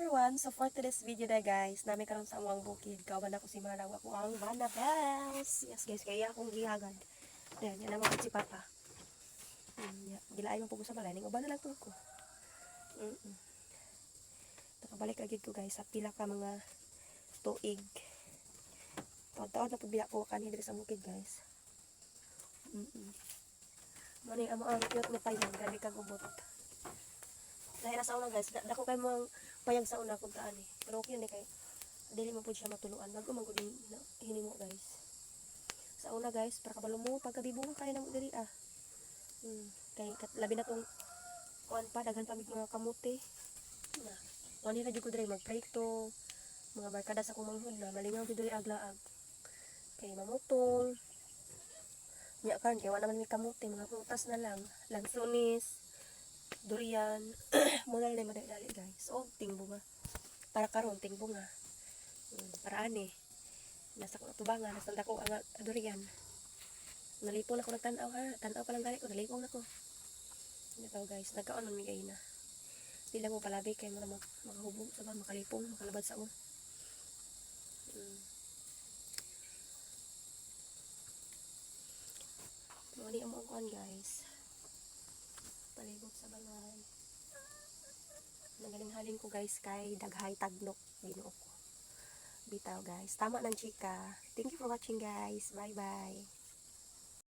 everyone! So for today's video na guys, namin karon sa among bukid. Kauban ako si Maraw, ako ang Vanabels. Yes guys, kaya akong gihagad. Yan, yan naman si Papa. Gilaay mo po sa balay. Uban na lang to ko. Nakabalik agad ko guys sa pila ka mga tuig. Taon-taon na pagbiya ko kanhi diri sa bukid guys. Mani amo ang cute na payag, gali ka gubot. Dahil sa una guys, dako kay mo payag sa una kung taan eh. Pero okay na kay dili mo pud siya matuluan. Bago man gud hinimo guys. Sa una guys, para kabalo mo pagkabibunga kay namo diri ah. Kay labi na tong kuan pa daghan pa mga kamote. Na. Wani na jud ko diri magprito. Mga barkada sa kumanghod na malingaw jud diri aglaag. Kay mamutong. Nya karon kay wala man mi kamote, mga prutas na lang, lansones, durian, modal na madali guys. O, tingbunga. Para karon tingbunga. Para ani. Nasa ko tubangan, nasa dako ang durian. Nalipong na ko nagtanaw ha. Tanaw pa lang gali ko, nalipong na ko. Ito guys, nagkaon man migay na. Di lang mo palabi kay mga makahubog sa ba, makalipong, makalabad sa mo. Mali ang kuan guys. Palibot sa balay. Nagaling-halin ko guys kay daghay tagnok Ginoo ko. Bitaw guys. Tama ng chika. Thank you for watching guys. Bye bye.